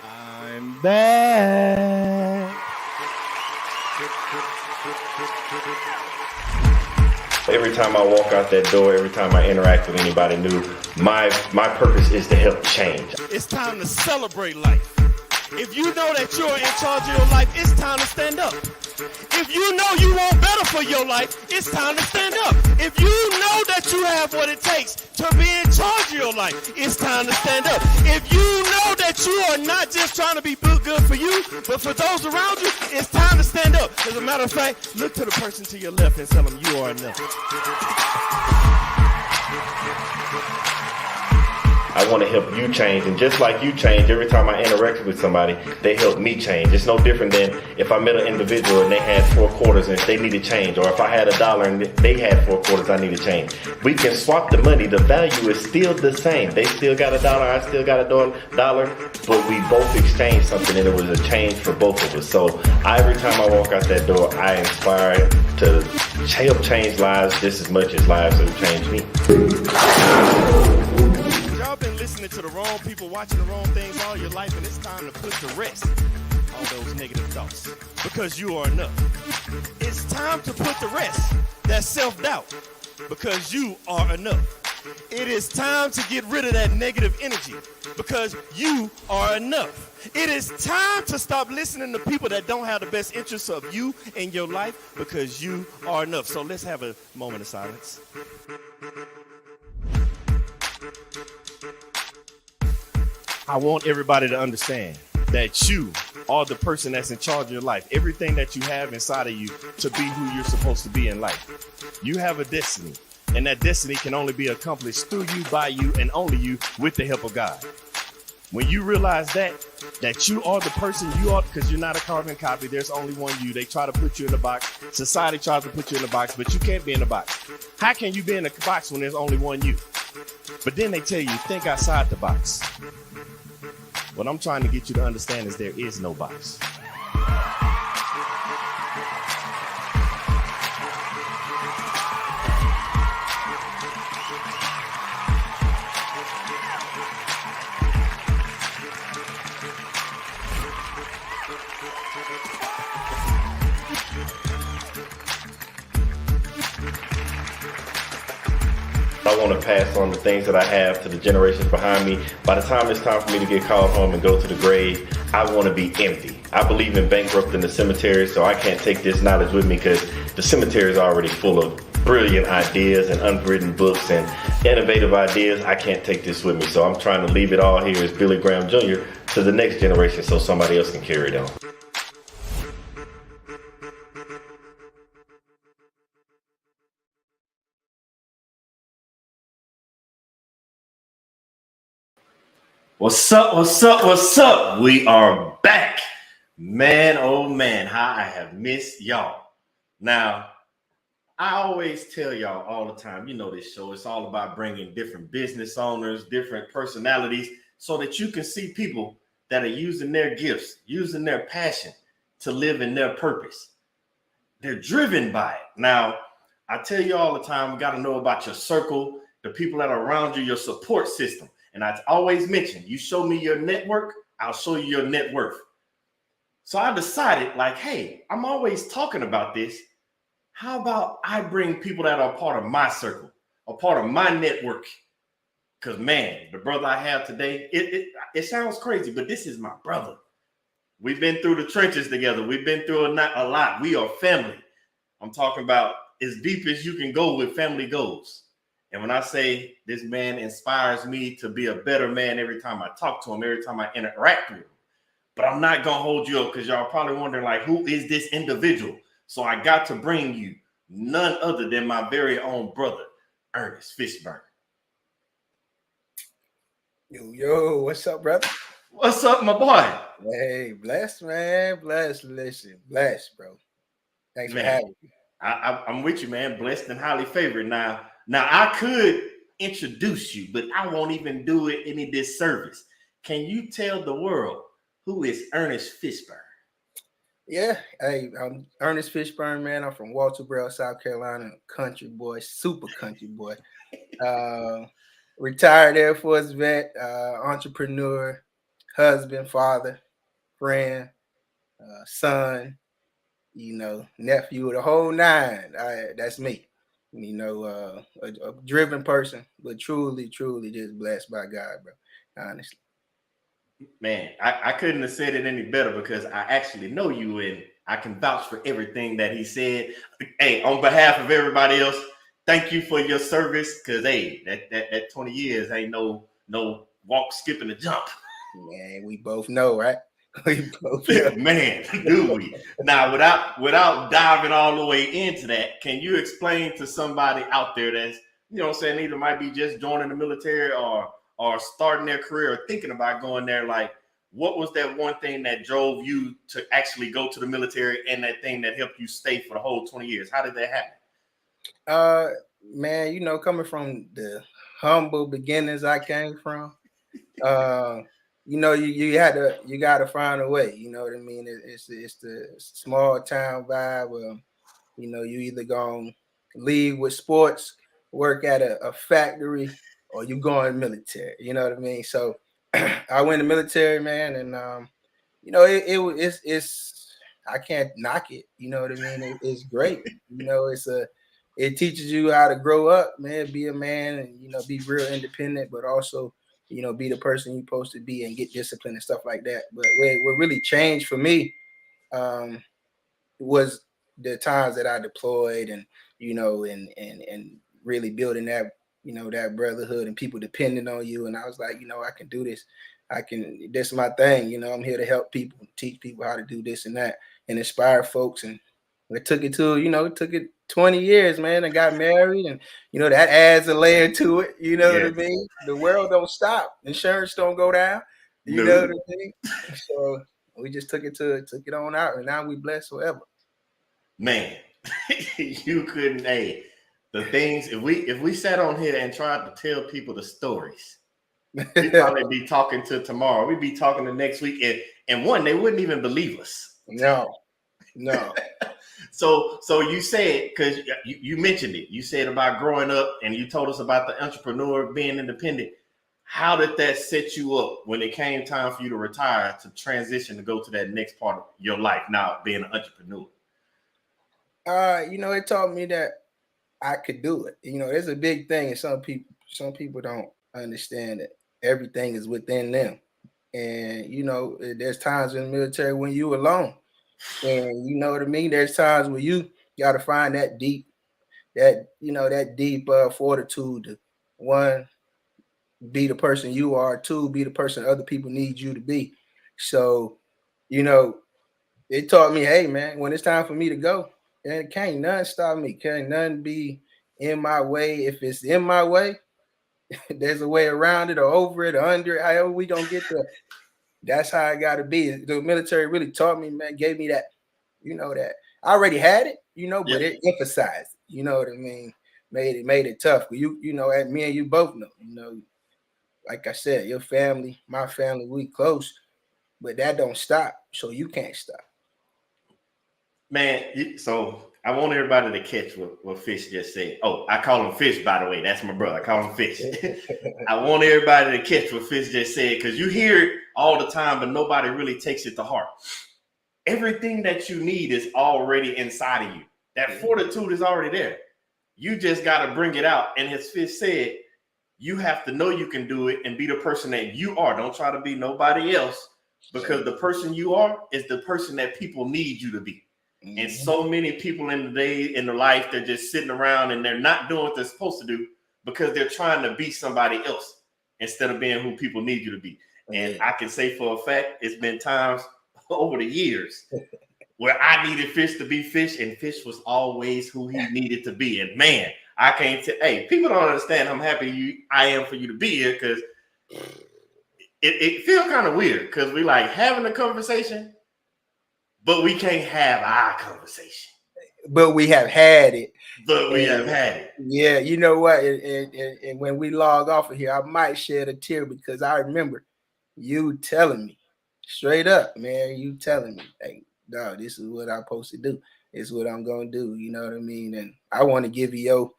I'm back. Every time I walk out that door, every time I interact with anybody new, my purpose is to help change. It's time to celebrate life. If you know that you're in charge of your life, it's time to stand up. If you know you want better for your life, it's time to stand up. If you know that you have what it takes to be in charge of your life, it's time to stand up. If you know that you are not just trying to be good for you, but for those around you, it's time to stand up. As a matter of fact, look to the person to your left and tell them you are enough. I want to help you change, and just like you change, every time I interact with somebody, they help me change. It's no different than if I met an individual and they had 4 quarters and they needed change, or if I had $1 and they had 4 quarters, I need to change. We can swap the money. The value is still the same. They still got $1, I still got $1, but we both exchanged something, and it was a change for both of us. So every time I walk out that door, I inspire to help change lives just as much as lives have changed me. Y'all been listening to the wrong people, watching the wrong things all your life, and it's time to put to rest all those negative thoughts, because you are enough. It's time to put to rest that self-doubt, because you are enough. It is time to get rid of that negative energy, because you are enough. It is time to stop listening to people that don't have the best interests of you in your life, because you are enough. So let's have a moment of silence. I want everybody to understand that you are the person that's in charge of your life. Everything that you have inside of you to be who you're supposed to be in life. You have a destiny, and that destiny can only be accomplished through you, by you, and only you, with the help of God. When you realize that you are the person you are, because you're not a carbon copy, there's only one you. They try to put you in a box. Society tries to put you in a box, but you can't be in a box. How can you be in a box when there's only one you? But then they tell you, think outside the box. What I'm trying to get you to understand is there is no box. I want to pass on the things that I have to the generations behind me. By the time it's time for me to get called home and go to the grave, I want to be empty. I believe in bankrupting the cemetery, so I can't take this knowledge with me, because the cemetery is already full of brilliant ideas and unwritten books and innovative ideas. I can't take this with me, so I'm trying to leave it all here as Billy Graham Jr. to the next generation so somebody else can carry it on. What's up, what's up, what's up? We are back. Man, oh man, how I have missed y'all. Now, I always tell y'all all the time, you know this show, it's all about bringing different business owners, different personalities, so that you can see people that are using their gifts, using their passion to live in their purpose. They're driven by it. Now, I tell you all the time, you got to know about your circle, the people that are around you, your support system. And I always mention, you show me your network, I'll show you your net worth. So I decided, like, hey, I'm always talking about this. How about I bring people that are part of my circle, a part of my network? Because, man, the brother I have today, it sounds crazy, but this is my brother. We've been through the trenches together. We've been through a lot. We are family. I'm talking about as deep as you can go with family goes. And when I say this man inspires me to be a better man every time I talk to him, every time I interact with him. But I'm not going to hold you up, because y'all probably wondering, like, who is this individual? So I got to bring you none other than my very own brother, Ernest Fishburne. Yo, what's up, brother? What's up, my boy? Hey, blessed, man. Blessed, blessed, bro. Thanks for having me. I'm with you, man. Blessed and highly favored. Now I could introduce you, but I won't even do it any disservice. Can you tell the world who is Ernest Fishburne? Yeah, hey, I'm Ernest Fishburne, man. I'm from Walterboro, South Carolina. Country boy, super country boy. retired Air Force vet, entrepreneur, husband, father, friend, son, nephew, the whole nine. That's me. A driven person, but truly, truly just blessed by God, bro. Honestly. Man, I couldn't have said it any better because I actually know you and I can vouch for everything that he said. Hey, on behalf of everybody else, thank you for your service. Cause hey, that 20 years ain't no walk, skip, and a jump. Man, we both know, right? We both know. Man, do we? Now, without diving all the way into that, can you explain to somebody out there that's, either might be just joining the military or starting their career or thinking about going there, like, what was that one thing that drove you to actually go to the military and that thing that helped you stay for the whole 20 years? How did that happen? Man, coming from the humble beginnings I came from, you gotta find a way. You know what I mean? It's the small town vibe. You either gonna leave with sports, work at a factory, or you go in the military. You know what I mean? So I went in the military, man, and it's I can't knock it. You know what I mean? It's great. It teaches you how to grow up, man, be a man, and be real independent, but also be the person you're supposed to be and get discipline and stuff like that. But what really changed for me was the times that I deployed and and really building that that brotherhood and people depending on you. And I was like, I can do this. This is my thing. I'm here to help people, teach people how to do this and that, and inspire folks. And it took it to, it took it 20 years, man. I got married, and that adds a layer to it. You know what I mean? The world don't stop. Insurance don't go down. You know what I mean? So we just took it on out, and now we blessed forever. Man, you couldn't. Hey, the things if we sat on here and tried to tell people the stories, we'd probably be talking to tomorrow. We'd be talking to next week, and one, they wouldn't even believe us. No. So you said, because you mentioned it, you said about growing up, and you told us about the entrepreneur being independent. How did that set you up when it came time for you to retire, to transition to go to that next part of your life, now being an entrepreneur? It taught me that I could do it. There's a big thing, and some people don't understand that everything is within them. And there's times in the military when you alone, and you know what I mean. There's times where you got to find that deep fortitude to, one, be the person you are, two, be the person other people need you to be. So, it taught me, hey man, when it's time for me to go, and can't none stop me. Can't none be in my way. If it's in my way, there's a way around it or over it or under it. However we gonna get there. That's how I gotta be. The military really taught me, man, gave me that, that I already had it, but it emphasized, you know what I mean? Made it tough. And me and you both know, like I said, your family, my family, we close, but that don't stop. So you can't stop. Man, so I want everybody to catch what Fish just said. Oh, I call him Fish, by the way. That's my brother. I call him Fish. I want everybody to catch what Fish just said, because you hear it all the time, but nobody really takes it to heart. Everything that you need is already inside of you. That fortitude is already there. You just got to bring it out. And as Fish said, you have to know you can do it and be the person that you are. Don't try to be nobody else, because the person you are is the person that people need you to be. And so many people in the life, they're just sitting around and they're not doing what they're supposed to do because they're trying to be somebody else instead of being who people need you to be. And I can say for a fact, it's been times over the years where I needed Fish to be Fish, and Fish was always who he needed to be. And man, I can't tell. Hey, people don't understand how happy I am for you to be here, because it feels kind of weird, because we like having a conversation, but we can't have our conversation. But we have had it. Yeah, you know what? And when we log off of here, I might shed a tear, because I remember you telling me straight up, man. You telling me, hey, dog, this is what I'm supposed to do. This is what I'm gonna do. You know what I mean? And I want to give you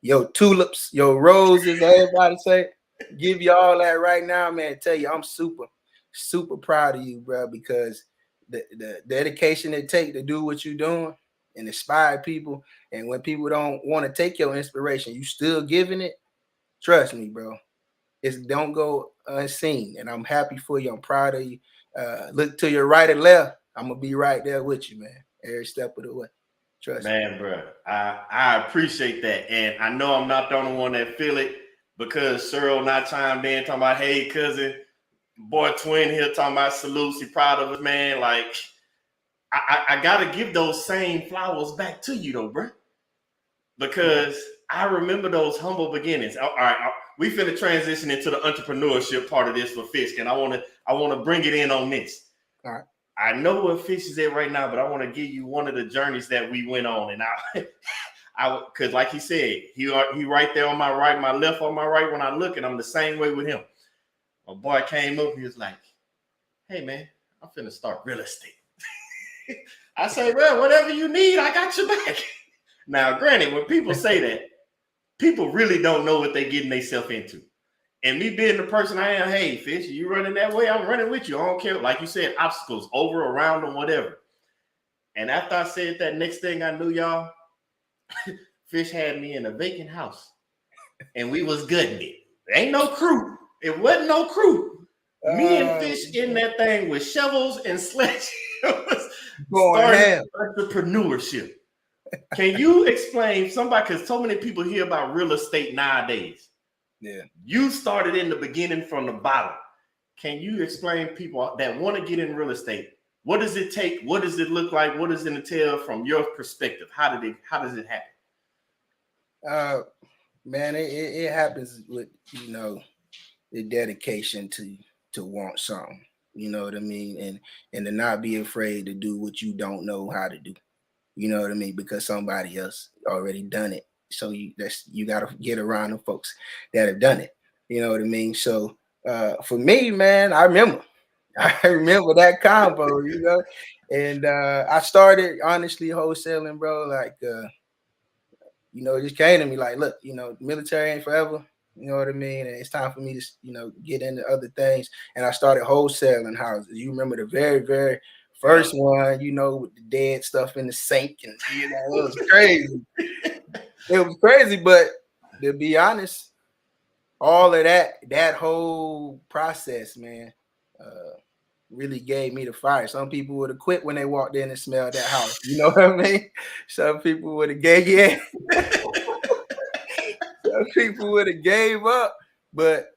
your tulips, your roses, everybody say. give you all that right now, man. Tell you, I'm super proud of you, bro, because the dedication it takes to do what you're doing and inspire people. And when people don't want to take your inspiration, you still giving it. Trust me, bro. It's don't go unseen. And I'm happy for you. I'm proud of you. Look to your right or left. I'm gonna be right there with you, man. Every step of the way. Trust me. Man, bro, I appreciate that, and I know I'm not the only one that feel it because Cyril not chimed in talking about, hey, cousin, boy, twin here talking about salutes. He proud of us, man. Like, I gotta give those same flowers back to you, though, bro, because I remember those humble beginnings. All right, we finna transition into the entrepreneurship part of this for Fisk, and I wanna bring it in on this. All right. I know where Fish is at right now, but I want to give you one of the journeys that we went on. And because like he said, he right there on my right, my left on my right when I look, and I'm the same way with him. My boy came up, he was like, hey, man, I'm finna start real estate. I say, well, whatever you need, I got your back. Now, granted, when people say that, people really don't know what they're getting themselves into. And me being the person I am, hey, Fish, you running that way? I'm running with you. I don't care. Like you said, obstacles over, around, or whatever. And after I said that, next thing I knew, y'all, Fish had me in a vacant house. And we was gutting it. There ain't no crew. It wasn't no crew. Me and Fish in that thing with shovels and sledgehammers starting entrepreneurship. Can you explain somebody, because so many people hear about real estate nowadays. Yeah. You started in the beginning from the bottom. Can you explain people that want to get in real estate? What does it take? What does it look like? What does it entail from your perspective? How does it happen? Man, it happens with, the dedication to want something. You know what I mean? And to not be afraid to do what you don't know how to do. You know what I mean? Because somebody else already done it. So you got to get around the folks that have done it. You know what I mean? So for me, man, I remember that combo, and I started honestly wholesaling, bro. Like, it just came to me like, look, military ain't forever. You know what I mean? And it's time for me to, get into other things. And I started wholesaling houses. You remember the very, very first one, with the dead stuff in the sink, and it was crazy. It was crazy, but to be honest, all of that whole process, man, really gave me the fire. Some people would have quit when they walked in and smelled that house. You know what I mean? Some people would have gave Some people would have gave up, but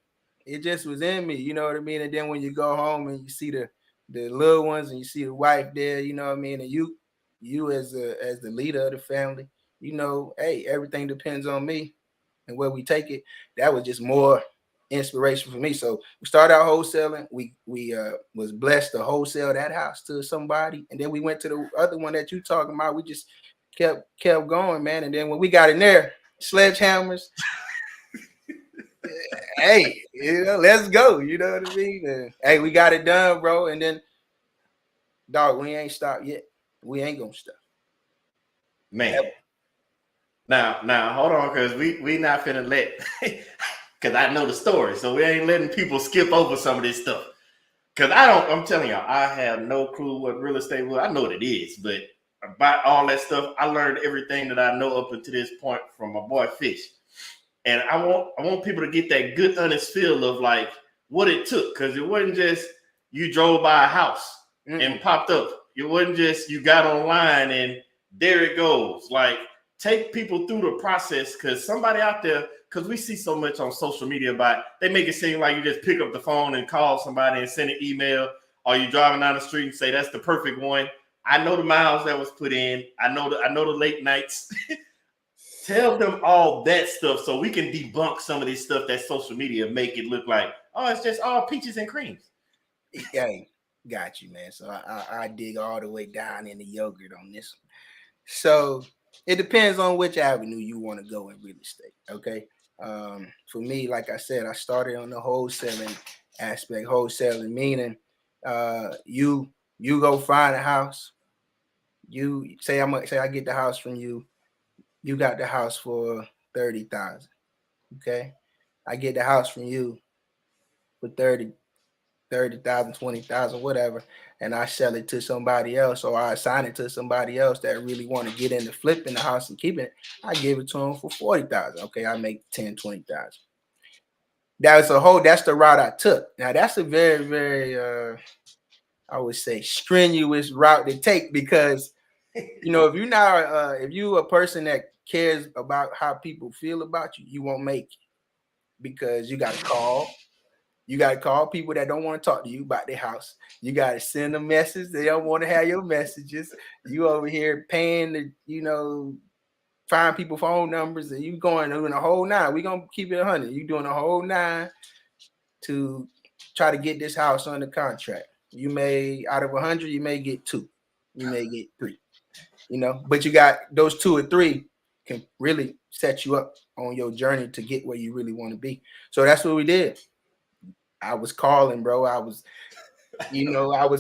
it just was in me. You know what I mean? And then when you go home and you see the little ones and you see the wife there, you know what I mean? And you as the leader of the family, hey, everything depends on me and where we take it. That was just more inspiration for me. So we started out wholesaling. We was blessed to wholesale that house to somebody, and then we went to the other one that you talking about. We just kept going, man. And then when we got in there, sledgehammers. Hey, let's go. You know what I mean? And, hey, we got it done, bro. And then, dog, we ain't stopped yet. We ain't gonna stop, man. Now hold on, because we not finna let, because I know the story, so we ain't letting people skip over some of this stuff. Because I'm telling y'all, I have no clue what real estate was. I know what it is, but about all that stuff, I learned everything that I know up until this point from my boy Fish. And I want people to get that good, honest feel of like what it took, because it wasn't just you drove by a house and popped up. It wasn't just you got online and there it goes. Like, take people through the process, because somebody out there, because we see so much on social media about, they make it seem like you just pick up the phone and call somebody and send an email, or you driving down the street and say that's the perfect one. I know the miles that was put in. I know the late nights. Tell them all that stuff so we can debunk some of this stuff that social media make it look like, oh, it's just all peaches and creams. Hey, got you, man. So I dig all the way down in the yogurt on this one. So it depends on which avenue you want to go in real estate. Okay. For me, like I said, I started on the wholesaling aspect. Wholesaling meaning you go find a house. You say I get the house from you. You got the house for $30,000. Okay. I get the house from you for 30,000, 20,000, whatever, and I sell it to somebody else, or I assign it to somebody else that really want to get into flipping the house and keeping it. I give it to them for 40,000. Okay, I make 10, 20,000. That's the route I took. Now that's a very, very I would say strenuous route to take, because if you're not if you a person that cares about how people feel about you, you won't make it, because you got to call. You got to call people that don't want to talk to you about their house. You got to send them messages. They don't want to have your messages. You over here paying to, find people phone numbers, and you doing a whole nine. We're going to keep it 100. You doing a whole nine to try to get this house under contract. You may, out of 100, you may get 2. You may get 3, but you got those 2 or 3 can really set you up on your journey to get where you really want to be. So that's what we did. I was calling, bro. I was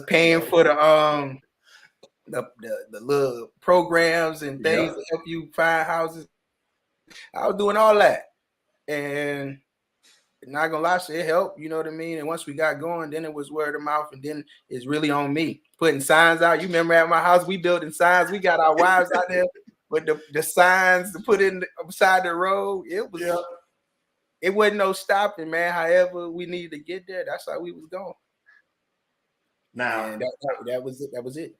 paying for the little programs and things to help you find houses. I was doing all that, and not gonna lie, it helped. You know what I mean? And once we got going, then it was word of mouth, and then it's really on me putting signs out. You remember at my house, we building signs. We got our wives out there with the signs to put in beside the road. It wasn't no stopping, man. However we needed to get there, that's how we was going. Now, and that was it. That was it.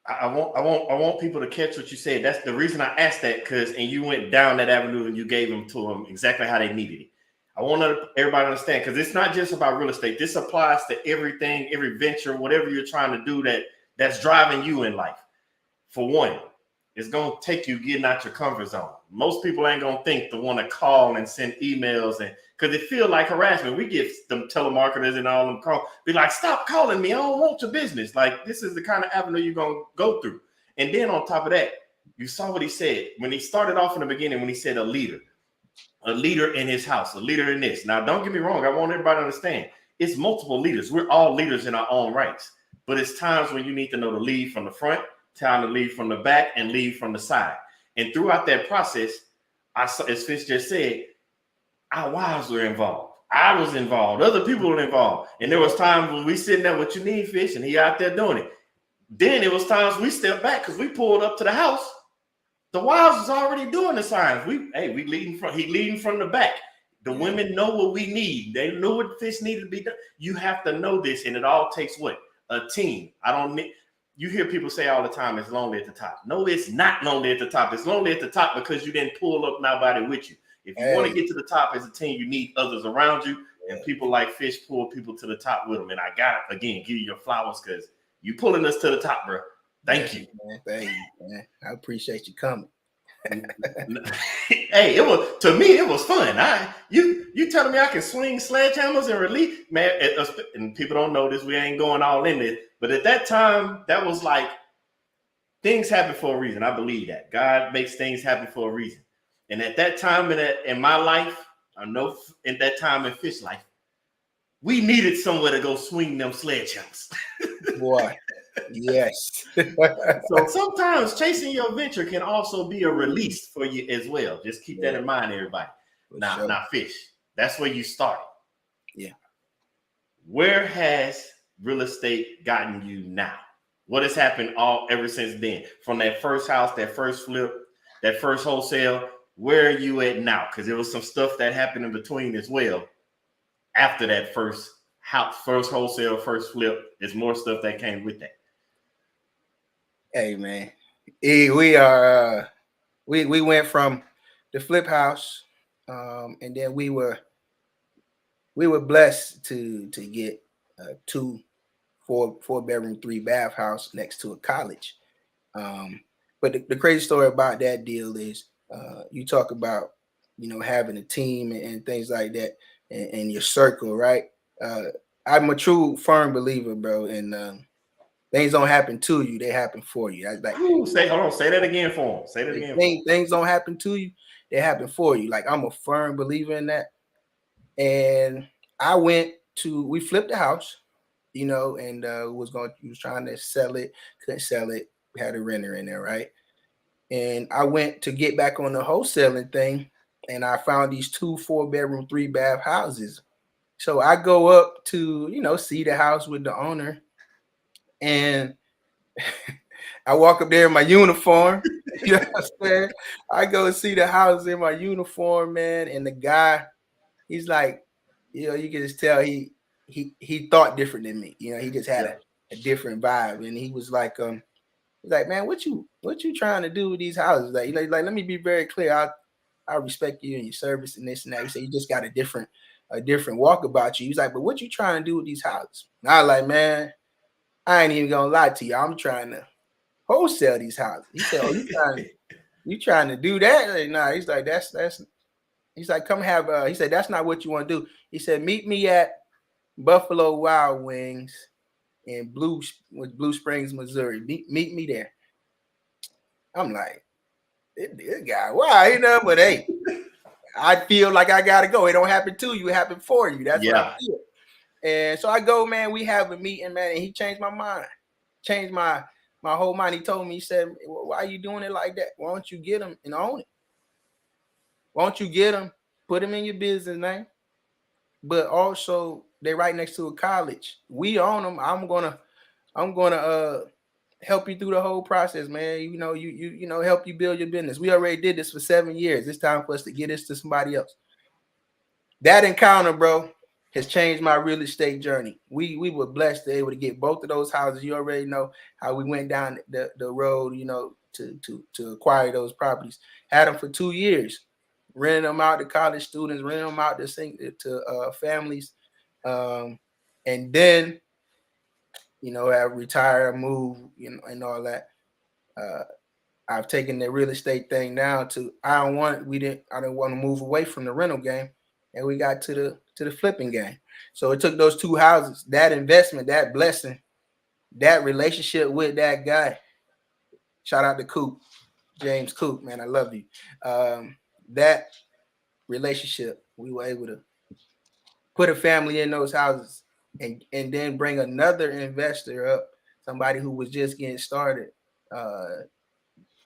I want people to catch what you said. That's the reason I asked that, and you went down that avenue and you gave them to them exactly how they needed it. I want everybody to understand, because it's not just about real estate. This applies to everything, every venture, whatever you're trying to do that's driving you in life. For one, it's going to take you getting out your comfort zone. Most people ain't going to think to want to call and send emails, and because it feel like harassment. We get them telemarketers and all them call, be like, stop calling me. I don't want your business. Like, this is the kind of avenue you're going to go through. And then on top of that, you saw what he said when he started off in the beginning, when he said a leader in his house, a leader in this. Now, don't get me wrong. I want everybody to understand it's multiple leaders. We're all leaders in our own rights, but it's times when you need to know to lead from the front, time to lead from the back, and lead from the side. And throughout that process, as Fish just said, our wives were involved. I was involved. Other people were involved. And there was times when we sitting there, what you need, Fish, and he out there doing it. Then it was times we stepped back because we pulled up to the house. The wives was already doing the signs. He leading from the back. The women know what we need. They know what Fish needed to be done. You have to know this, and it all takes what? A team. You hear people say all the time, it's lonely at the top. No, it's not lonely at the top. It's lonely at the top because you didn't pull up nobody with you. If you want to get to the top as a team, you need others around you, and people like Fish pull people to the top with them. And I got to, again, give you your flowers because you pulling us to the top, bro. Thank you. Man. Thank you, man. I appreciate you coming. Hey, it was fun. You telling me I can swing sledgehammers and release, man? And people don't know this. We ain't going all in it, but at that time, that was like things happen for a reason. I believe that God makes things happen for a reason. And at that time in my life, I know in that time in Fish life, we needed somewhere to go swing them sledgehammers. Boy, yes. So sometimes chasing your venture can also be a release for you as well. Just keep that in mind, everybody. Now, Fish, that's where you started. Yeah. Where has real estate gotten you now? What has happened ever since then? From that first house, that first flip, that first wholesale, where are you at now? Because there was some stuff that happened in between as well. After that first house, first wholesale, first flip, there's more stuff that came with that. Hey, man, we are we went from the flip house, and then we were blessed to get a 4-bedroom, 3-bath house next to a college. But the crazy story about that deal is, you talk about having a team and things like that, and your circle, right? I'm a true firm believer, bro, and things don't happen to you; they happen for you. That's like, say that again for him. Say that again. Things don't happen to you; they happen for you. Like, I'm a firm believer in that. And we flipped the house, and was trying to sell it, couldn't sell it. We had a renter in there, right? And I went to get back on the wholesaling thing, and I found these 2 4-bedroom, 3-bath houses. So I go up to, see the house with the owner, and I walk up there in my uniform. You know what I'm saying? I go see the house in my uniform, man, and the guy, he's like, you can just tell he thought different than me. He just had a different vibe, and he was like, he's like, man, what you trying to do with these houses? Like, let me be very clear. I respect you and your service and this and that. He said, you just got a different walk about you. He's like, but what you trying to do with these houses? And I was like, man, I ain't even gonna lie to you. I'm trying to wholesale these houses. He said, oh, you trying to do that? Like, nah, he's like, that's he's like, come have he said, that's not what you want to do. He said, meet me at Buffalo Wild Wings in Blue Springs, Missouri. Meet me there. I'm like, this guy, wow, but hey, I feel like I gotta go. It don't happen to you, it happened for you. That's what I feel. And so I go, man, we have a meeting, man, and he changed my mind, changed my whole mind. He told me, he said, why are you doing it like that? Why don't you get them and own it? Why don't you get them, put them in your business name? But also, they're right next to a college. We own them. I'm gonna help you through the whole process, man. You help you build your business. We already did this for 7 years. It's time for us to get this to somebody else. That encounter, bro, has changed my real estate journey. We were blessed to be able to get both of those houses. You already know how we went down the road, to acquire those properties. Had them for 2 years, renting them out to college students, renting them out to families, and then have retired, move, and all that. I've taken the real estate thing now to I didn't want to move away from the rental game, and we got to the flipping game. So it took those 2 houses, that investment, that blessing, that relationship with that guy. Shout out to Coop, James Coop, man, I love you. That relationship, we were able to put a family in those houses and then bring another investor up, somebody who was just getting started.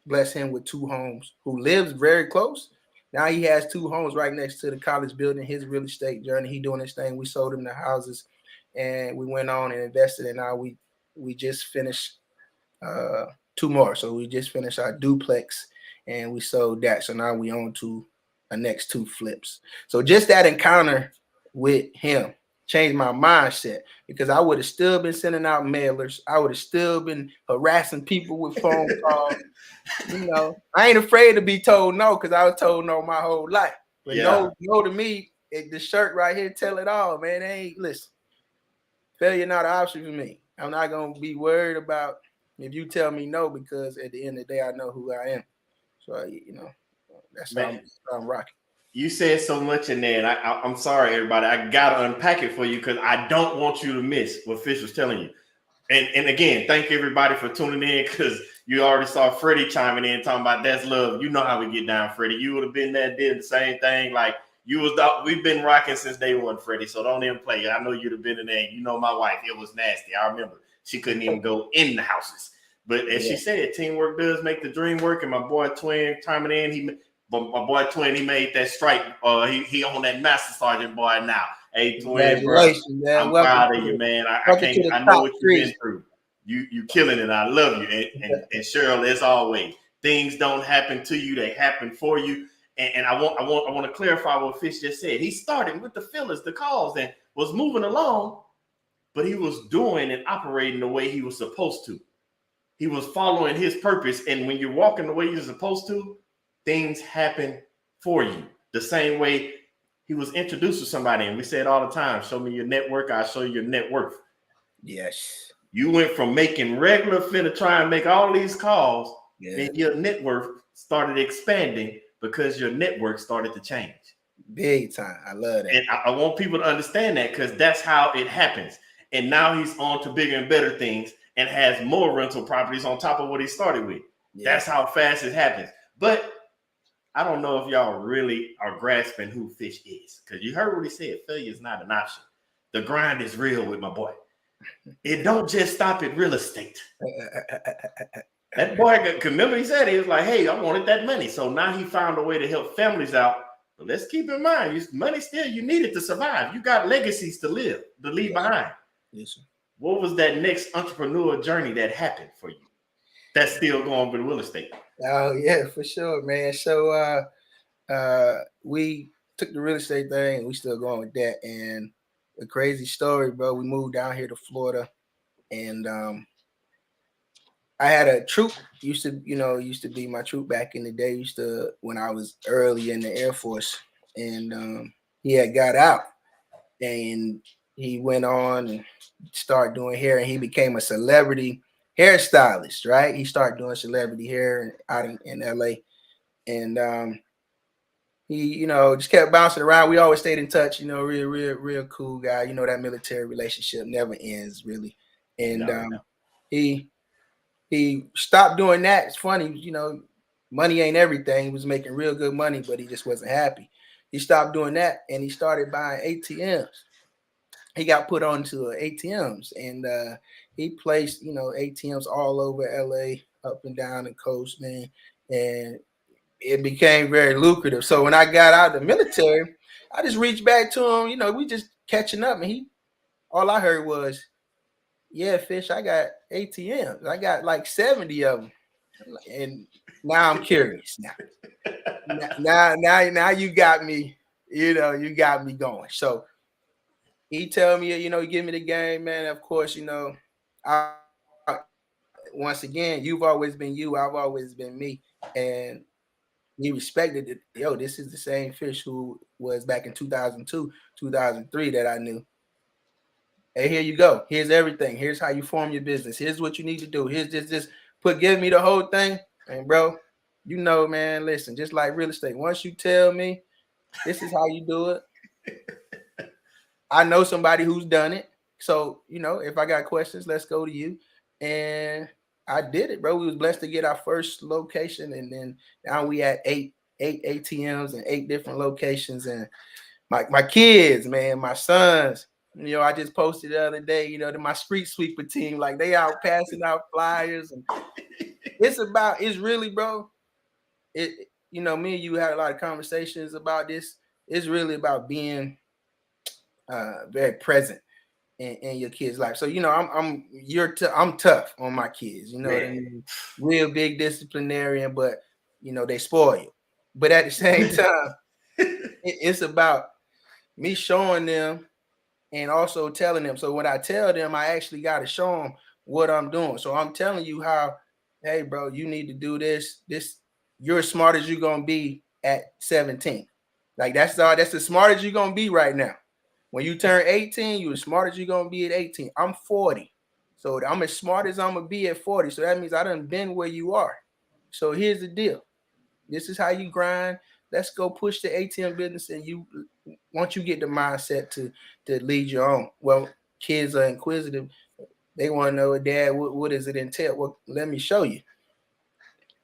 Bless him with 2 homes, who lives very close. Now he has 2 homes right next to the college building. His real estate journey, he doing his thing. We sold him the houses, and we went on and invested. And now we just finished 2 more. So we just finished our duplex, and we sold that. So now we on to our next 2 flips. So just that encounter with him changed my mindset, because I would have still been sending out mailers. I would have still been harassing people with phone calls. I ain't afraid to be told no, because I was told no my whole life. But no to me, the shirt right here tell it all, man. Listen, failure not an option for me. I'm not gonna be worried about if you tell me no, because at the end of the day, I know who I am. So that's how I'm rocking. You said so much in there, and I'm sorry, everybody. I gotta unpack it for you, because I don't want you to miss what Fish was telling you. And again, thank everybody for tuning in, because you already saw Freddie chiming in talking about that's love. You know how we get down, Freddie. You would have been there, did the same thing. Like we've been rocking since day one, Freddie. So don't even play. I know you'd have been in there. My wife, it was nasty. I remember she couldn't even go in the houses. But as she said, teamwork does make the dream work. And my boy Twin chiming in, my boy Twin, he made that strike. He on that Master Sergeant boy now. Hey, Twin, bro, man. I'm proud of you, man. I know what you've been through. You killing it. I love you. And Cheryl, as always, things don't happen to you; they happen for you. And I want to clarify what Fish just said. He started with the fillers, the calls, and was moving along, but he was doing and operating the way he was supposed to. He was following his purpose, and when you're walking the way you're supposed to, things happen for you. The same way he was introduced to somebody, and we say it all the time, show me your network, I'll show you your net worth. Yes. You went from making regular finna try and make all these calls, and your net worth started expanding because your network started to change. Big time. I love that. And I want people to understand that, because that's how it happens. And now he's on to bigger and better things and has more rental properties on top of what he started with. Yeah. That's how fast it happens. But I don't know if y'all really are grasping who Fish is, because you heard what he said. Failure is not an option. The grind is real with my boy. It don't just stop at real estate. That boy, remember he said, he was like, hey, I wanted that money. So now he found a way to help families out But let's keep in mind, money still you need it to survive. You got legacies to leave behind. Yes. What was that next entrepreneur journey that happened for you? That's still going with real estate. Oh yeah, for sure, man. So we took the real estate thing and we still going with that. And a crazy story, bro. We moved down here to Florida, and I had a troop. Used to be my troop back in the day. Used to when I was early in the Air Force, and he had got out, and he went on and started doing hair, and he became a celebrity hairstylist. Right? He started doing celebrity hair out in LA, and he, just kept bouncing around. We always stayed in touch. Real cool guy. That military relationship never ends, really. And No. he stopped doing that. It's funny, money ain't everything. He was making real good money, but he just wasn't happy. He stopped doing that and he started buying ATMs. He got put onto ATMs, and he placed, ATMs all over LA, up and down the coast, man. And it became very lucrative. So when I got out of the military, I just reached back to him. We just catching up, and all I heard was, "Yeah, Fish, I got ATMs. I got like 70 of them." And now I'm curious. Now you got me. You got me going. So he tell me, he give me the game, man. Of course, I once again, you've always been you. I've always been me, and he respected it. Yo, this is the same Fish who was back in 2002, 2003 that I knew. Hey, here you go. Here's everything. Here's how you form your business. Here's what you need to do. Here's just give me the whole thing. And bro, man, listen, just like real estate. Once you tell me this is how you do it, I know somebody who's done it. So, if I got questions, let's go to you. And I did it, bro. We was blessed to get our first location, and then now we at eight ATMs and 8 different locations. And my kids, man, my sons. I just posted the other day, to my street sweeper team, like they out passing out flyers, and it's really, bro. Me and you had a lot of conversations about this. It's really about being very present in your kids' life. So I'm tough on my kids. You know what I mean? Real big disciplinarian, but they spoil you. But at the same time, it's about me showing them and also telling them. So when I tell them, I actually got to show them what I'm doing. So I'm telling you how, hey, bro, you need to do this. You're as smart as you're gonna be at 17. Like that's as smart as you're gonna be right now. When you turn 18, you're as smart as you're gonna be at 18. I'm 40. So I'm as smart as I'm gonna be at 40. So that means I done been where you are. So here's the deal. This is how you grind. Let's go push the ATM business, and once you get the mindset to lead your own. Well, kids are inquisitive. They want to know, Dad, what does it entail? Well, let me show you.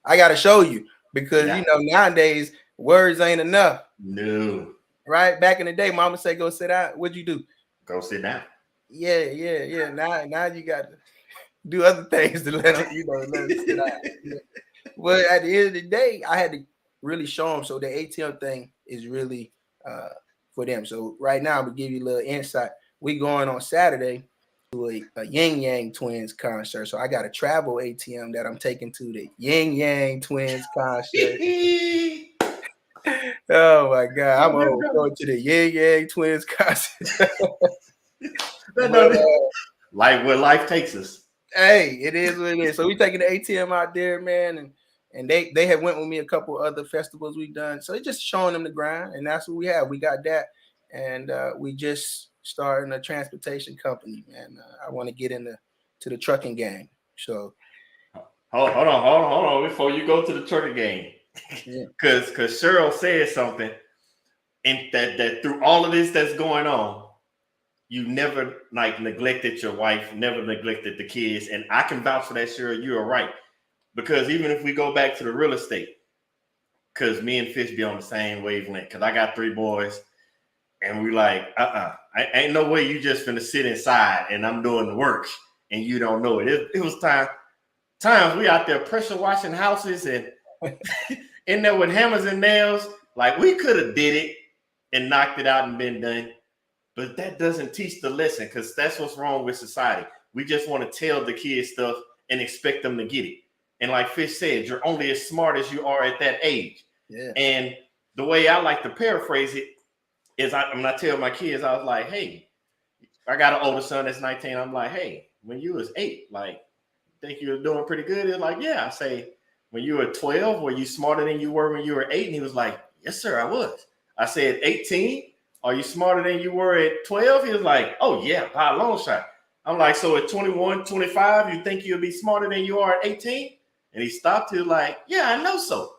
I got to show you because, nowadays words ain't enough. No. Right? Back in the day, mama say, go sit down. What'd you do? Go sit down. Yeah. Now you got to do other things to let them sit down. Well, at the end of the day, I had to really show them. So the ATM thing is really for them. So right now, I'm gonna give you a little insight. We going on Saturday to a Yin Yang Twins concert. So I got a travel ATM that I'm taking to the Yin Yang Twins concert. Oh my God, I'm going to the Yin Yang Twins concert. Like where life takes us. Hey, it is what it is. So we taking the ATM out there, man, and they have went with me a couple other festivals we've done. So it's just showing them the grind, and that's what we have. We got that, and we just starting a transportation company, man. I want to get into the trucking game. So hold on before you go to the trucking game, because Cheryl said something, and that through all of this that's going on, you never neglected your wife, never neglected the kids, and I can vouch for that, Cheryl. You are right. Because even if we go back to the real estate, because me and Fish be on the same wavelength, because I got 3 boys, and we like, I ain't no way you just finna sit inside and I'm doing the work and you don't know it. It was times we out there pressure washing houses and in there with hammers and nails, Like we could have did it and knocked it out and been done, but that doesn't teach the lesson because that's what's wrong with society. We just want to tell the kids stuff and expect them to get it. And like Fish said, you're only as smart as you are at that age. Yeah. And the way I like to paraphrase it is when I tell my kids, I was like, hey, I got an older son that's 19. I'm like, hey, when you was 8, like, think you were doing pretty good? It's like, yeah. I say, when you were 12, were you smarter than you were when you were 8? And he was like, yes, sir, I was. I said, 18, are you smarter than you were at 12? He was like, oh, yeah, by a long shot. I'm like, so at 21, 25, you think you'll be smarter than you are at 18? And he stopped. He was like, yeah, I know so.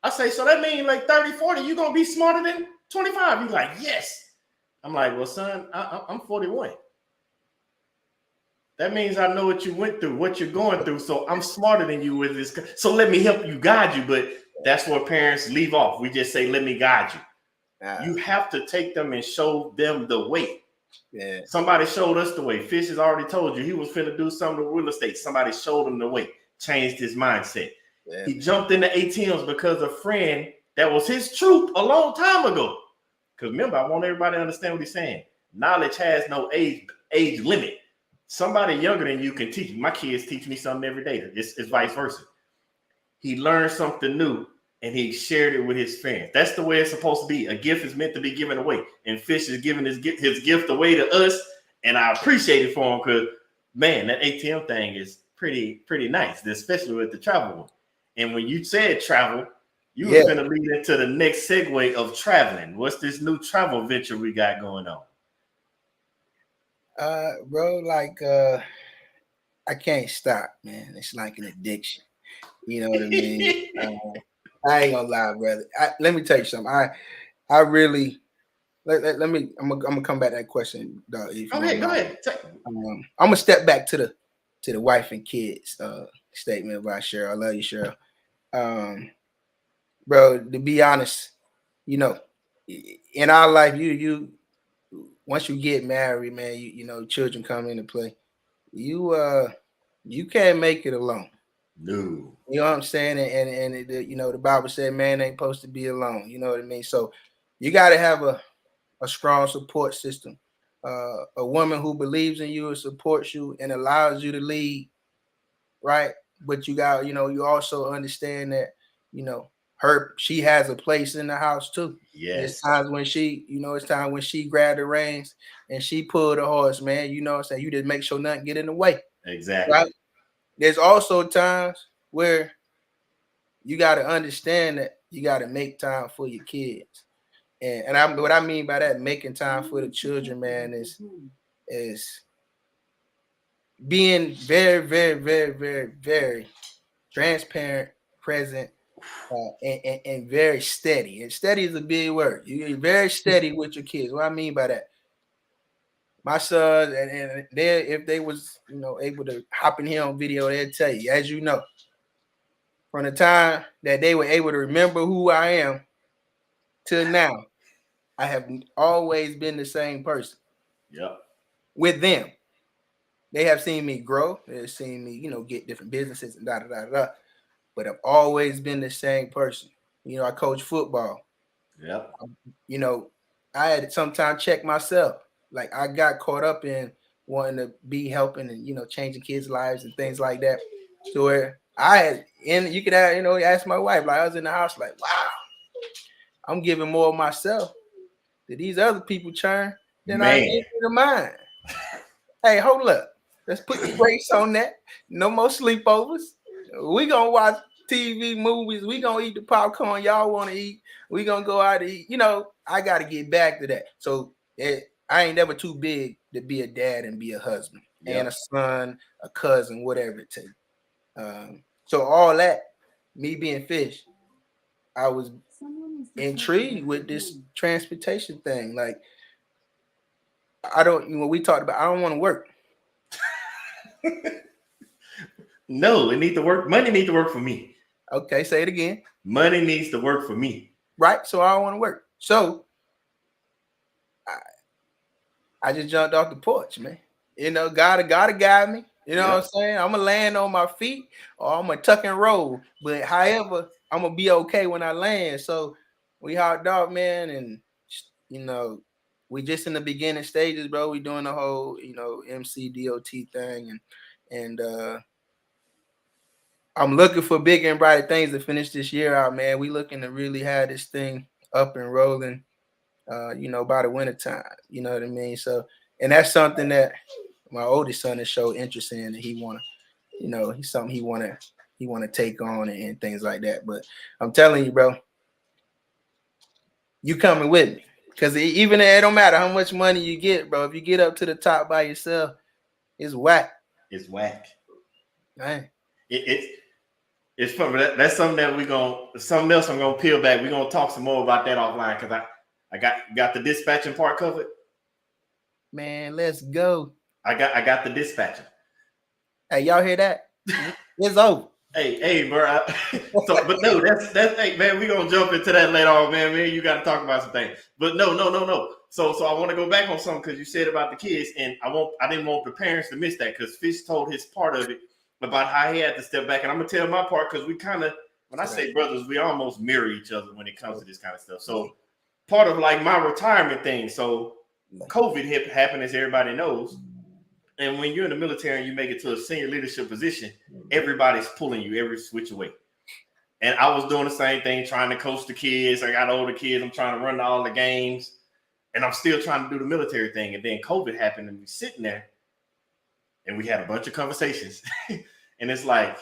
I say, so that means like 30, 40, you're going to be smarter than 25? He's like, yes. I'm like, well, son, I'm 41. That means I know what you went through, what you're going through. So I'm smarter than you with this. So let me help you guide you. But that's where parents leave off. We just say, let me guide you. You have to take them and show them the way. Yeah. Somebody showed us the way. Fish has already told you he was finna do something with real estate. Somebody showed him the way, changed his mindset. Yeah. He jumped into ATMs because a friend that was his truth a long time ago. Because remember, I want everybody to understand what he's saying. Knowledge has no age limit. Somebody younger than you can teach. My kids teach me something every day. It's vice versa. He learned something new and he shared it with his friends. That's the way it's supposed to be. A gift is meant to be given away. And Fish is giving his gift away to us. And I appreciate it for him because, man, that ATM thing is pretty nice, especially with the travel one. And when you said travel, you were going to lead into the next segue of traveling. What's this new travel venture we got going on? Bro, like I can't stop, man. It's like an addiction. You know what I mean? I ain't gonna lie, brother. Let me tell you something. I really let me. I'm gonna come back to that question. Dog, go ahead. I'm gonna step back to the wife and kids statement about Cheryl. I love you, Cheryl. Bro, to be honest, you know, in our life, you once you get married, man, you know, children come into play. You can't make it alone. No. You know what I'm saying? And you know, the Bible said man ain't supposed to be alone. You know what I mean? So you got to have a strong support system. A woman who believes in you and supports you and allows you to lead, right? But you got, you know, you also understand that, you know, she has a place in the house too. Yes. It's times when it's time when she grabbed the reins and she pulled the horse, man. You know what I'm saying? You didn't make sure nothing get in the way. Exactly. Right? There's also times where you got to understand that you got to make time for your kids. And what I mean by that, making time for the children, man, is being very, very, very, very, very transparent, present, and very steady. And steady is a big word. You're very steady with your kids. What I mean by that, my son, and they, if they was, you know, able to hop in here on video, they'll tell you, as you know, from the time that they were able to remember who I am till now, I have always been the same person. Yep. With them, they have seen me grow. They've seen me, you know, get different businesses and da. But I've always been the same person. You know, I coach football. Yep. You know, I had to sometimes check myself. Like I got caught up in wanting to be helping and, you know, changing kids' lives and things like that. So where I had, and you could have, you know, ask my wife, like I was in the house, like, wow, I'm giving more of myself to these other people churn than I give to mine. Hey, hold up. Let's put the brakes on that. No more sleepovers. We gonna watch TV, movies. We gonna eat the popcorn y'all want to eat. We gonna go out to eat. You know, I got to get back to that. So I ain't never too big to be a dad and be a husband and a son, a cousin, whatever it takes. So all that, me being Fish, I was intrigued with this transportation thing. Like, I don't, when we talked about, I don't want to work. No, it needs to work. Money needs to work for me. Okay, say it again. Money needs to work for me. Right, so I don't want to work. So I just jumped off the porch, man. You know, gotta guide me. You know what I'm saying? I'm gonna land on my feet or I'm gonna tuck and roll. But however, I'm gonna be okay when I land. So we hopped off, man, and we just in the beginning stages, bro. We doing the whole, MC D.O.P.E thing, and I'm looking for bigger and brighter things to finish this year out, man. We looking to really have this thing up and rolling, by the winter time. You know what I mean? So, and that's something that my oldest son has showed interest in, and he wanna, he's something he wanna take on and things like that. But I'm telling you, bro, you coming with me. Because even it don't matter how much money you get, bro. If you get up to the top by yourself, it's whack. It's whack. Man. It's funny. That's something that something else I'm gonna peel back. We're gonna talk some more about that offline because I got the dispatching part covered. Man, let's go. I got the dispatching. Hey, y'all hear that? It's over. Hey, bro. But no, that's hey, man. We gonna jump into that later on, man. Man, you got to talk about some things. But no. So I want to go back on something because you said about the kids, and I didn't want the parents to miss that because Fish told his part of it about how he had to step back, and I'm gonna tell my part because we kind of, when I say brothers, we almost mirror each other when it comes to this kind of stuff. So part of like my retirement thing. So COVID happened, as everybody knows. And when you're in the military and you make it to a senior leadership position, everybody's pulling you every switch away. And I was doing the same thing, trying to coach the kids. I got older kids. I'm trying to run all the games. And I'm still trying to do the military thing. And then COVID happened and we sitting there and we had a bunch of conversations. And it's like,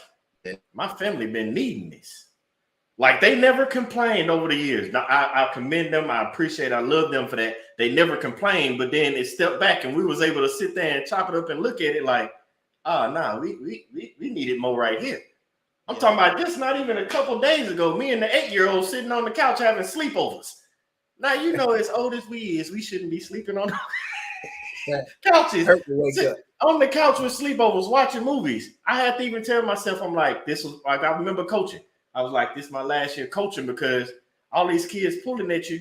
my family been needing this. Like they never complained over the years. Now, I commend them. I appreciate, I love them for that. They never complained, but then it stepped back and we was able to sit there and chop it up and look at it like, we need it more right here. I'm talking about just not even a couple days ago, me and the 8-year-old sitting on the couch having sleepovers. Now, as old as we is, we shouldn't be sleeping on couches. On the couch with sleepovers, watching movies. I had to even tell myself, I'm like, this was like, I remember coaching. I was like, this is my last year coaching because all these kids pulling at you.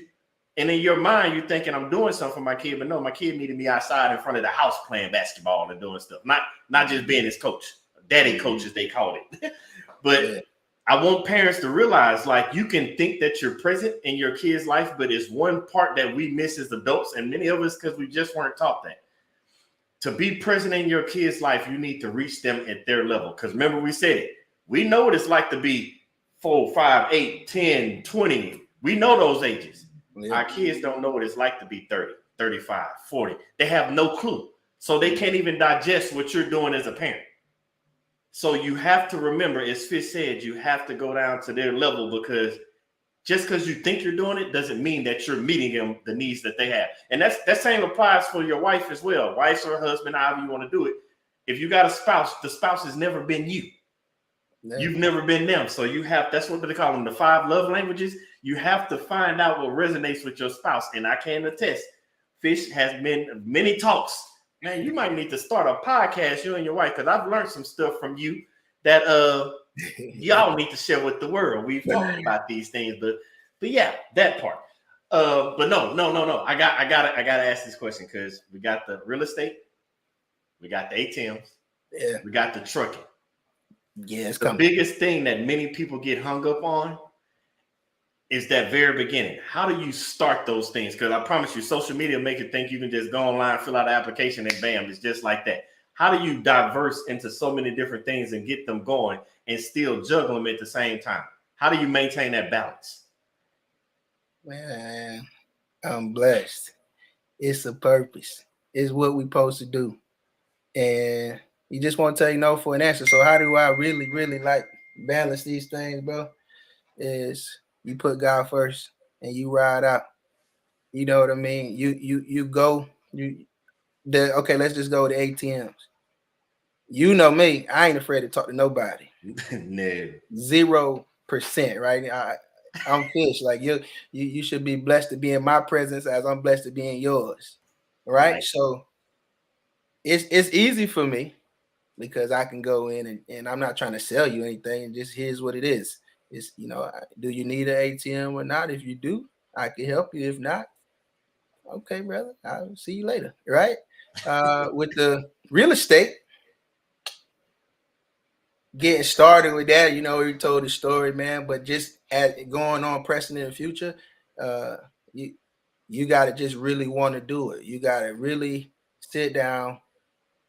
And in your mind, you're thinking I'm doing something for my kid. But no, my kid needed me outside in front of the house playing basketball and doing stuff. Not just being his coach. Daddy coach, as they call it. But I want parents to realize, like, you can think that you're present in your kid's life, but it's one part that we miss as adults. And many of us, because we just weren't taught that. To be present in your kid's life, you need to reach them at their level. Because remember, we said it. We know what it's like to be 4, 5, 8, 10, 20. We know those ages. Yeah. Our kids don't know what it's like to be 30, 35, 40. They have no clue. So they can't even digest what you're doing as a parent. So you have to remember, as Fish said, you have to go down to their level because just because you think you're doing it doesn't mean that you're meeting them the needs that they have. And that same applies for your wife as well. Wife or husband, however you want to do it. If you got a spouse, the spouse has never been you. You've never been them. So that's what they call them, the 5 love languages. You have to find out what resonates with your spouse. And I can attest, Fish has been many talks. Man, you might need to start a podcast, you and your wife, because I've learned some stuff from you that y'all need to share with the world. We've talked about these things, but yeah, that part. But no. I gotta ask this question because we got the real estate, we got the ATMs, we got the trucking. Yeah, it's the biggest thing that many people get hung up on is that very beginning. How do you start those things? Because I promise you, social media make you think you can just go online, fill out an application, and bam, it's just like that. How do you diverse into so many different things and get them going and still juggle them at the same time? How do you maintain that balance? Man, I'm blessed. It's a purpose. It's what we're supposed to do. And you just want to tell you no for an answer. So how do I really, really like balance these things, bro? Is you put God first and you ride out. You know what I mean? You go. Okay, let's just go to ATMs. You know me, I ain't afraid to talk to nobody. No. 0%, right? I'm Fish. Like you should be blessed to be in my presence as I'm blessed to be in yours. Right? So it's easy for me because I can go in and I'm not trying to sell you anything. Just here's what it is. It's, do you need an ATM or not? If you do, I can help you. If not, okay, brother, I'll see you later. Right? With the real estate, getting started with that, you told the story, man, but just going on pressing in the future, You got to just really want to do it. You got to really sit down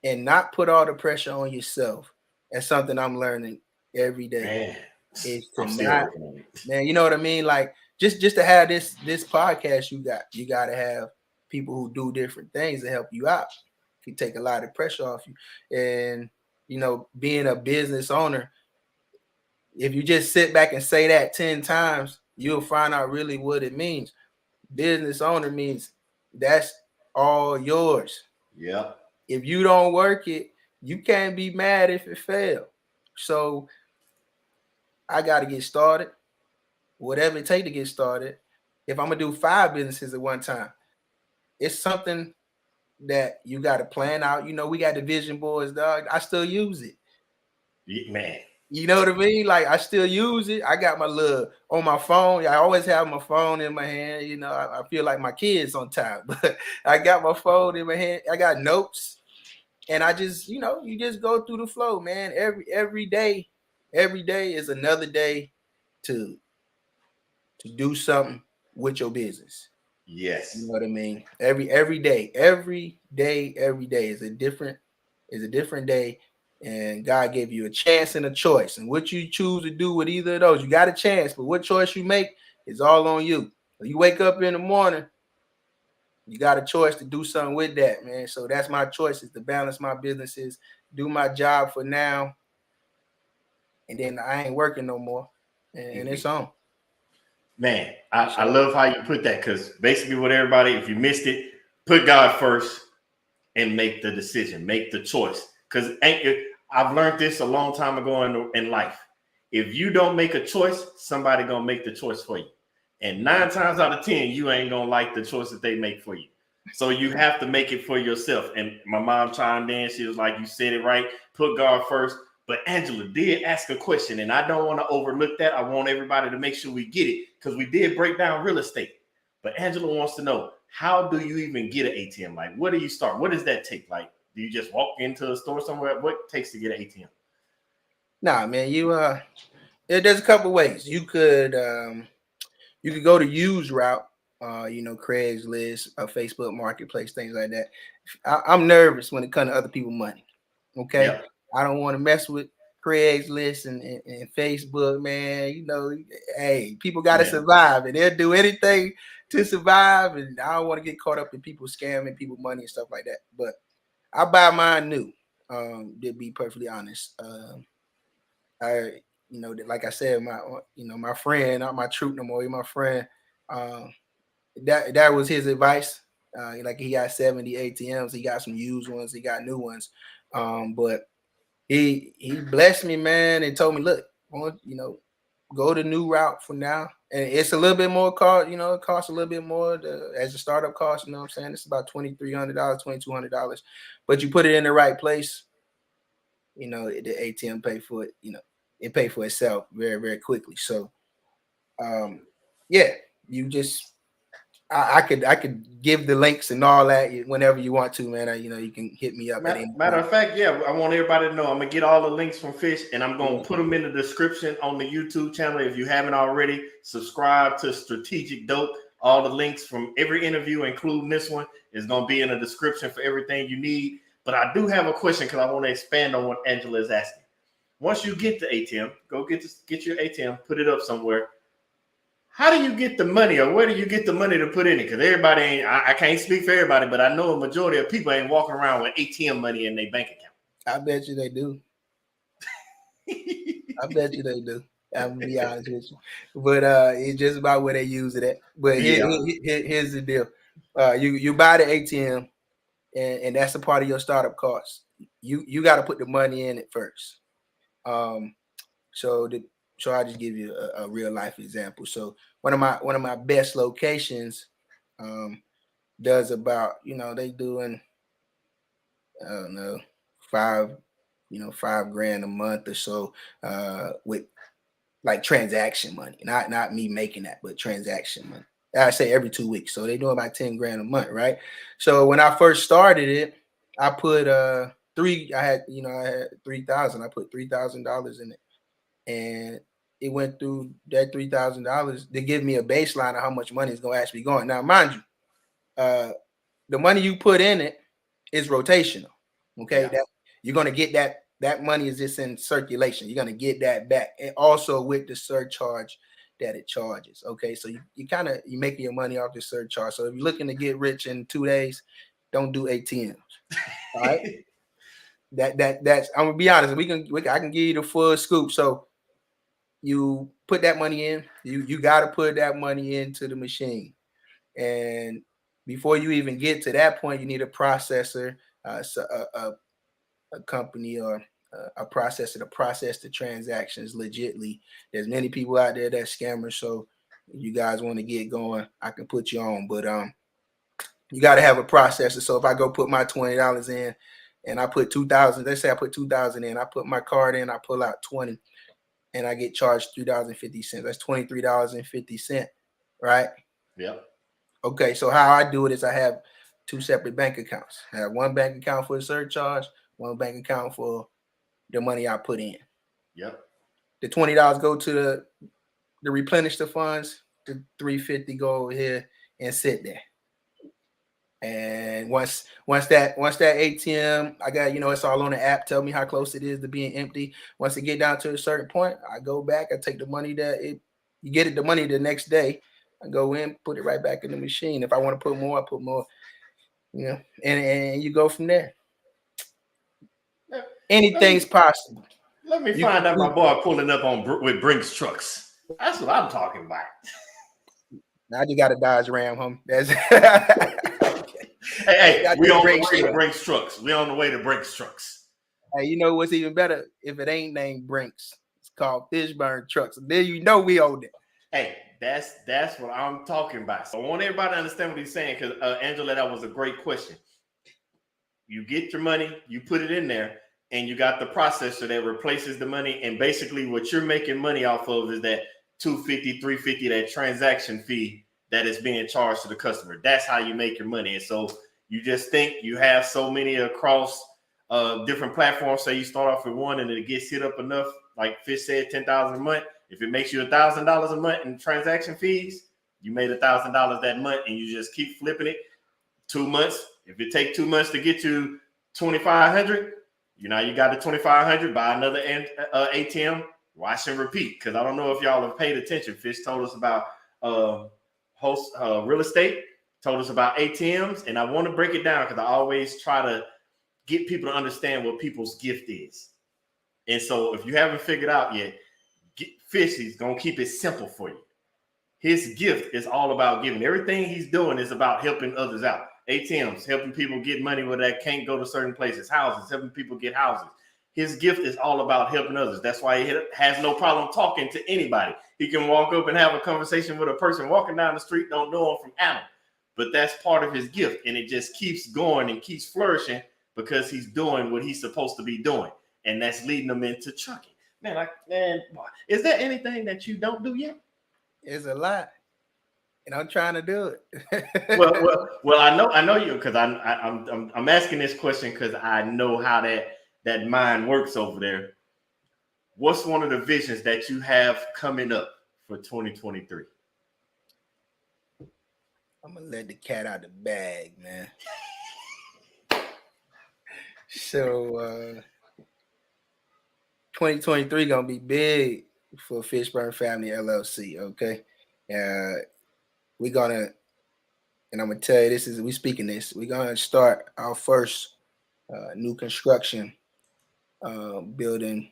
and not put all the pressure on yourself. That's something I'm learning every day. Man, Is to I'm still not, working on it. man, you know what I mean? Like just to have this podcast, you got to have people who do different things to help you out. Can take a lot of pressure off you. And being a business owner, if you just sit back and say that 10 times, you'll find out really what it means. Business owner means that's all yours. Yeah. If you don't work it, you can't be mad if it fails. So I got to get started, whatever it takes to get started. If I'm gonna do 5 businesses at one time, it's something that you got to plan out. We got the vision boards, dog. I still use it. Man. You know what I mean? Like I still use it. I got my little on my phone. I always have my phone in my hand. I feel like my kids on time, but I got my phone in my hand. I got notes, and I just, you just go through the flow, man. Every day is another day to do something with your business. Yes. You know what I mean? Every day is a different day. And God gave you a chance and a choice. And what you choose to do with either of those, you got a chance, but what choice you make is all on you. When you wake up in the morning, you got a choice to do something with that, man. So that's my choice, is to balance my businesses, do my job for now, and then I ain't working no more. And it's on. Man, I love how you put that, because basically what everybody, if you missed it, put God first and make the decision, make the choice. Because I've learned this a long time ago in life. If you don't make a choice, somebody gonna make the choice for you. And 9 times out of 10, you ain't gonna like the choice that they make for you. So you have to make it for yourself. And my mom chimed in. She was like, you said it right. Put God first. But Angela did ask a question, and I don't want to overlook that. I want everybody to make sure we get it, because we did break down real estate. But Angela wants to know, how do you even get an ATM? Like, where do you start? What does that take? Like, do you just walk into a store somewhere? What it takes to get an ATM? Nah, man, there's a couple ways. You could go to use route, Craigslist, Facebook Marketplace, things like that. I'm nervous when it comes to other people's money. Okay. Yep. I don't want to mess with Craigslist and Facebook, man. Hey, people got to survive, and they'll do anything to survive. And I don't want to get caught up in people scamming people money and stuff like that. But I buy mine new, to be perfectly honest. Like I said, my friend, not my troop no more, my friend, that was his advice. Like he got 70 ATMs, he got some used ones, he got new ones. But he blessed me, man, and told me, look, go the new route for now. And it's a little bit more cost, it costs a little bit more as a startup cost, you know what I'm saying? It's about $2,300, $2,200. But you put it in the right place, the ATM pay for it, it pay for itself very, very quickly. So you just I could give the links and all that whenever you want to, man. You can hit me up. Matter of fact, yeah, I want everybody to know I'm gonna get all the links from Fish, and I'm gonna put them in the description on the YouTube channel. If you haven't already, subscribe to Strategic Dope. All the links from every interview, including this one, is gonna be in the description for everything you need. But I do have a question, because I want to expand on what Angela is asking. Once you get the ATM, go get your ATM, put it up somewhere. How do you get the money, or where do you get the money to put in it? Because everybody ain't, I can't speak for everybody, but I know a majority of people ain't walking around with ATM money in their bank account. I bet you they do. I bet you they do. I'm gonna be honest with you. But it's just about where they use it at. But here's the deal. You buy the ATM, and that's a part of your startup cost. You got to put the money in it first. So I'll just give you a real life example. So one of my best locations does about, they doing, I don't know, $5,000 a month or so with like transaction money, not me making that, but transaction money. I say every 2 weeks. So they doing about $10,000 a month, right? So when I first started it, I put I had 3,000. I put $3,000 in it. And it went through that $3,000 to give me a baseline of how much money is going to actually be going. Now, mind you, the money you put in it is rotational. Okay, Yeah. that you're going to get that money is just in circulation. You're going to get that back, and also with the surcharge that it charges. Okay, so you making your money off the surcharge. So if you're looking to get rich in 2 days, don't do ATMs. All right. That's I'm gonna be honest. I can give you the full scoop. So you put that money in. You got to put that money into the machine, and before you even get to that point, you need a processor, a company or a processor to process the transactions legitly. There's many people out there that's scammers. So if you guys want to get going, I can put you on. But you got to have a processor. So if I go put my $20 in and I put 2,000, let's say I put 2,000 in, I put my card in, I pull out 20 and I get charged $3.50. That's $23.50, right? Yep. Okay, so how I do it is I have 2 separate bank accounts. I have one bank account for the surcharge, one bank account for the money I put in. Yep. The $20 go to the replenish the funds, the $3.50 go over here and sit there. And once that ATM, I got, it's all on the app, tell me how close it is to being empty. Once it get down to a certain point, I go back, I take the money you get the money the next day. I go in, put it right back in the machine. If I want to put more, I put more, and you go from there. Anything's possible. Let me find out my boy pulling up with Brinks trucks. That's what I'm talking about. Now you got a Dodge Ram, homie. That's Hey, we on the way to Brinks trucks. We on the way to Brinks trucks. Hey, you know what's even better? If it ain't named Brinks, it's called Fishburne trucks. Then we own it. Hey, that's what I'm talking about. So I want everybody to understand what he's saying, because Angela, that was a great question. You get your money, you put it in there, and you got the processor that replaces the money. And basically what you're making money off of is that $2.50, $3.50, that transaction fee that is being charged to the customer. That's how you make your money. And so you just think you have so many across different platforms. Say you start off with one and it gets hit up enough, like Fish said, $10,000 a month. If it makes you $1,000 a month in transaction fees, you made $1,000 that month, and you just keep flipping it. 2 months. If it take 2 months to get you 2,500, you got the 2,500. Buy another ATM. Watch and repeat. Because I don't know if y'all have paid attention. Fish told us about real estate. Told us about ATMs, and I want to break it down because I always try to get people to understand what people's gift is. And so, if you haven't figured out yet, Fish is gonna keep it simple for you. His gift is all about giving. Everything he's doing is about helping others out. ATMs, helping people get money where they can't go to certain places. Houses, helping people get houses. His gift is all about helping others. That's why he has no problem talking to anybody. He can walk up and have a conversation with a person walking down the street, don't know him from Adam. But that's part of his gift, and it just keeps going and keeps flourishing because he's doing what he's supposed to be doing, and that's leading him into trucking. Man, is there anything that you don't do yet? It's a lot, and I'm trying to do it. well, I know you, because I'm asking this question because I know how that mind works over there. What's one of the visions that you have coming up for 2023? I'm gonna let the cat out the bag, man. So 2023 gonna be big for Fishburne Family LLC. Okay, we're gonna, and I'm gonna tell you, we're gonna start our first new construction, building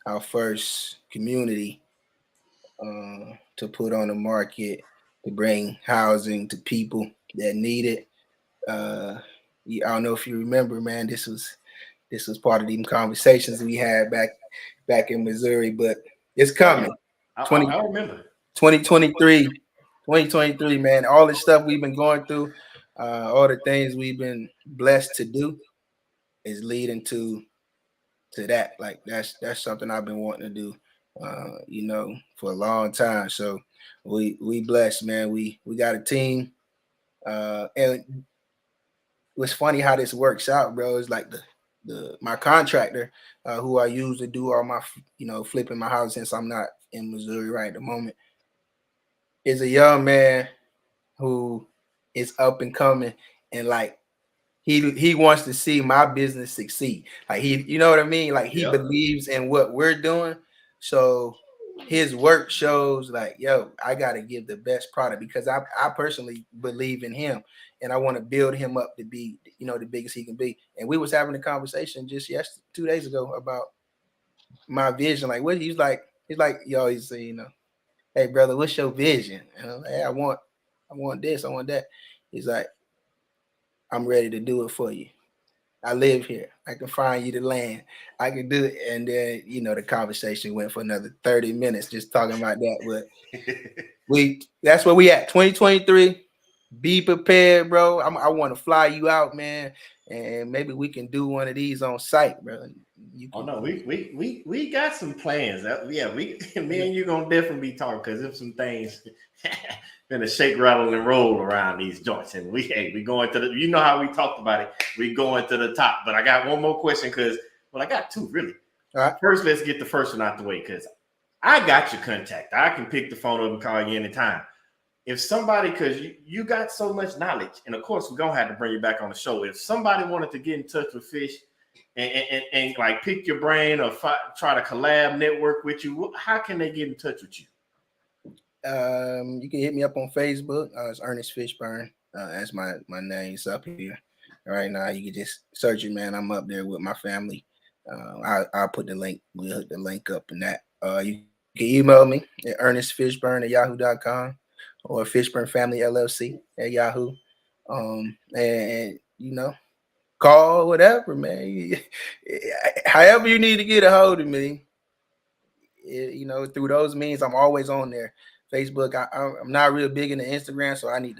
our first community to put on the market, to bring housing to people that need it. I don't know if you remember, man, this was part of the conversations we had back in Missouri, but it's coming. I remember 2023, man. All the stuff we've been going through, all the things we've been blessed to do is leading to that. Like that's something I've been wanting to do, for a long time. So we blessed, man. We got a team, and it's funny how this works out, bro. It's like my contractor, who I use to do all my, flipping my house, since I'm not in Missouri right at the moment, is a young man who is up and coming, and like he wants to see my business succeed. Like you know what I mean? Like he Yep. believes in what we're doing. So his work shows like, yo, I gotta give the best product because I personally believe in him and I want to build him up to be, the biggest he can be. And we was having a conversation just 2 days ago about my vision. Like what he's like, yo, he's saying, hey brother, what's your vision? And I'm like, hey, I want this, I want that. He's like, I'm ready to do it for you. I live here. I can find you the land. I can do it. And then, the conversation went for another 30 minutes just talking about that. But that's where we at. 2023. Be prepared, bro. I want to fly you out, man. And maybe we can do one of these on site, bro. Oh no, we got some plans. Yeah, me and you gonna definitely be talking because there's some things gonna shake, rattle, and roll around these joints. And we going to the, how we talked about it. We going to the top. But I got one more question because I got two really. All right. First, let's get the first one out the way because I got your contact. I can pick the phone up and call you anytime. If somebody, because you got so much knowledge, and of course we're gonna have to bring you back on the show. If somebody wanted to get in touch with Fish and like pick your brain or try to collab, network with you, how can they get in touch with you? You can hit me up on Facebook. It's Ernest Fishburne. That's my name's up here right now. You can just search it, man. I'm up there with my family. I'll put the link. We'll hook the link up in that. You can email me at ernestfishburne@yahoo.com or Fishburne Family LLC at Yahoo. And call whatever, man. However you need to get a hold of me. Through those means, I'm always on there. Facebook, I'm not real big into Instagram, so I need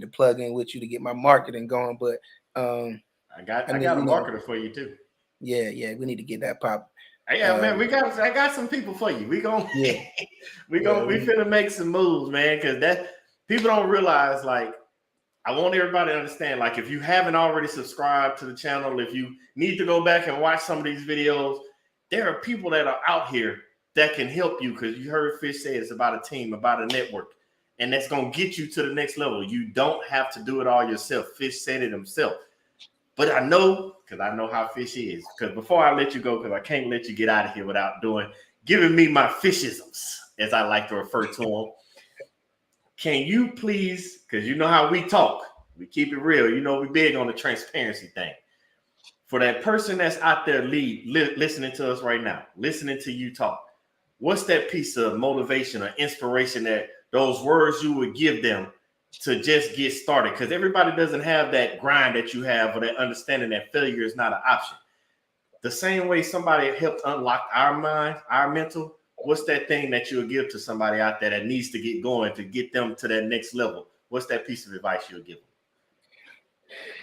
to plug in with you to get my marketing going. But I got a marketer for you too. Yeah, we need to get that pop. Yeah, man, I got some people for you. We finna make some moves, man, because that people don't realize. Like, I want everybody to understand. Like, if you haven't already subscribed to the channel, if you need to go back and watch some of these videos, there are people that are out here that can help you because you heard Fish say it's about a team, about a network, and that's gonna get you to the next level. You don't have to do it all yourself. Fish said it himself. But I know, because I know how Fish is. Because before I let you go, because I can't let you get out of here without giving me my fishisms, as I like to refer to them. Can you please, because you know how we talk, we keep it real. We big on the transparency thing. For that person that's out there listening to us right now, listening to you talk, what's that piece of motivation or inspiration, that those words you would give them to just get started? Because everybody doesn't have that grind that you have, or that understanding that failure is not an option. The same way somebody helped unlock our mind, our mental, what's that thing that you would give to somebody out there that needs to get going to get them to that next level? What's that piece of advice you would give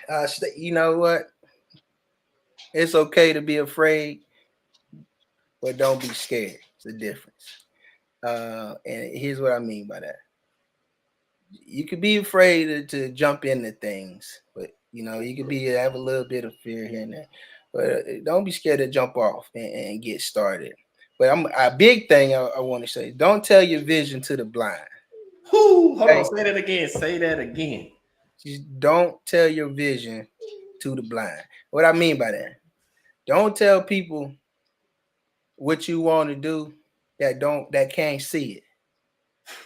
them? You know what? It's okay to be afraid, but don't be scared. It's a difference. And here's what I mean by that. You could be afraid to jump into things, but you could have a little bit of fear here and there. But don't be scared to jump off and get started. But a big thing I want to say: don't tell your vision to the blind. Hold on, say that again. Say that again. Just don't tell your vision to the blind. What I mean by that: don't tell people what you want to do that can't see it.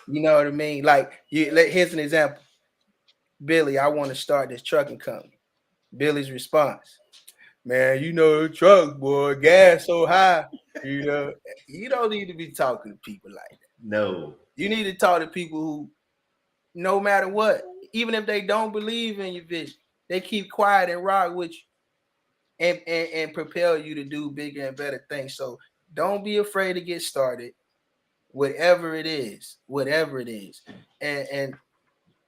You know what I mean? Like, here's an example. Billy, I want to start this trucking company. Billy's response: man, the truck, boy, gas so high. You don't need to be talking to people like that. No. You need to talk to people who, no matter what, even if they don't believe in your vision, they keep quiet and rock with you and propel you to do bigger and better things. So don't be afraid to get started. Whatever it is. And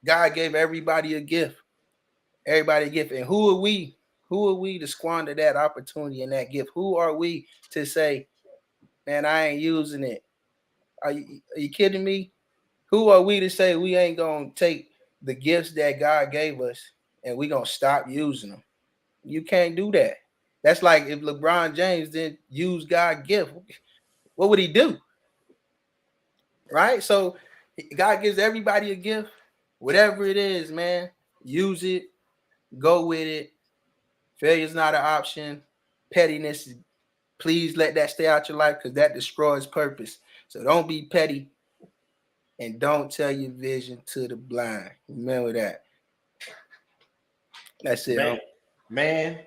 God gave everybody a gift. Everybody a gift. And who are we? Who are we to squander that opportunity and that gift? Who are we to say, man, I ain't using it? Are you kidding me? Who are we to say we ain't going to take the gifts that God gave us and we going to stop using them? You can't do that. That's like if LeBron James didn't use God's gift, what would he do? right? So God gives everybody a gift, whatever it is, man. Use it, go with it. Failure is not an option. Pettiness, please let that stay out your life because that destroys purpose. So don't be petty and don't tell your vision to the blind. Remember that. That's it. Man,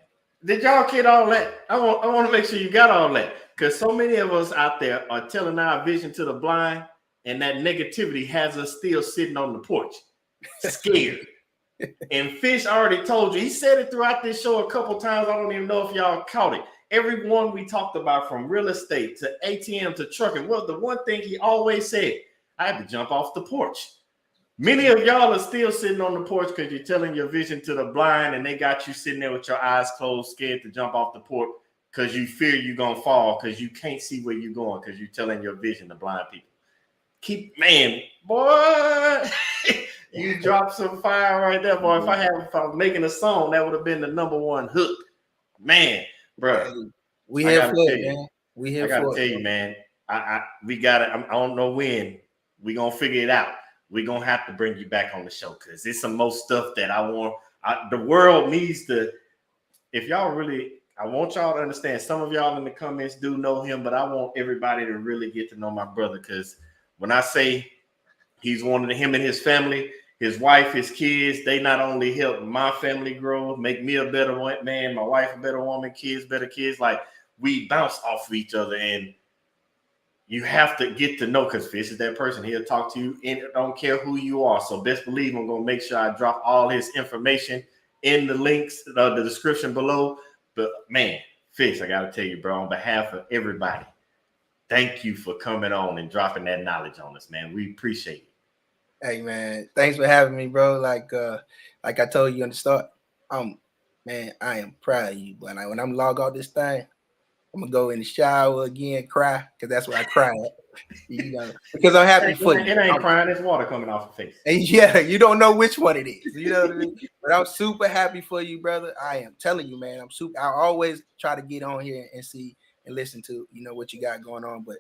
did y'all get all that? I want to make sure you got all that, because so many of us out there are telling our vision to the blind, and that negativity has us still sitting on the porch, scared. And Fish already told you. He said it throughout this show a couple times. I don't even know if y'all caught it. Everyone we talked about, from real estate to ATM to trucking, well, the one thing he always said, I had to jump off the porch. Many of y'all are still sitting on the porch because you're telling your vision to the blind, and they got you sitting there with your eyes closed, scared to jump off the porch because you fear you're going to fall because you can't see where you're going because you're telling your vision to blind people. Man, boy, you dropped some fire right there, boy. If I was making a song, that would have been the #1 hook. Man, bro. We here for it, man. We here for it. I gotta tell you, man. We gotta. I don't know when. We gonna figure it out. We're gonna have to bring you back on the show because it's some more stuff that I want. The world needs to. If y'all really, I want y'all to understand. Some of y'all in the comments do know him, but I want everybody to really get to know my brother, because when I say he's one of him and his family, his wife, his kids, they not only help my family grow, make me a better man, my wife a better woman, kids better kids. Like, we bounce off of each other, and you have to get to know, because Fish is that person. He'll talk to you and don't care who you are. So best believe I'm going to make sure I drop all his information in the links, the description below. But man, Fish, I got to tell you, bro, on behalf of everybody, thank you for coming on and dropping that knowledge on us, man. We appreciate it. Hey, man, thanks for having me, bro. Like I told you in the start, man, I am proud of you. But when I'm log out this thing, I'm gonna go in the shower again, cry, because that's where I cry at. You know, because I'm happy for you. It ain't crying, it's water coming off your face. And yeah, you don't know which one it is. You know what I mean? But I'm super happy for you, brother. I am telling you, man. I always try to get on here and see and listen to, what you got going on. But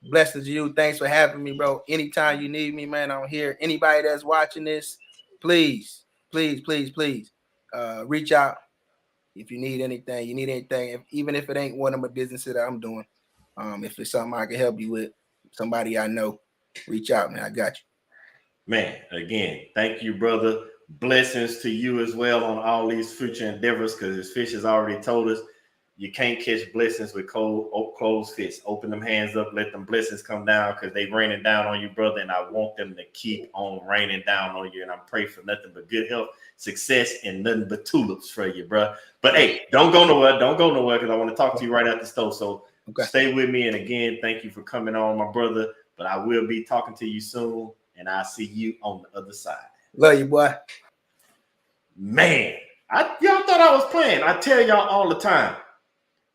blessings to you. Thanks for having me, bro. Anytime you need me, man, I'm here. Anybody that's watching this, please, reach out. If you need anything, even if it ain't one of my businesses that I'm doing, if it's something I can help you with, somebody I know, reach out, man. I got you. Man, again, thank you, brother. Blessings to you as well on all these future endeavors, because as Fish has already told us, you can't catch blessings with closed fists. Open them hands up, let them blessings come down, because they raining down on you, brother, and I want them to keep on raining down on you, and I'm praying for nothing but good health, success, and nothing but tulips for you, bro. But hey, don't go nowhere, because I want to talk to you right at the stove. So Stay with me, and again, thank you for coming on, my brother. But I will be talking to you soon, and I'll see you on the other side. Love you, boy. Man, y'all thought I was playing. I tell y'all all the time,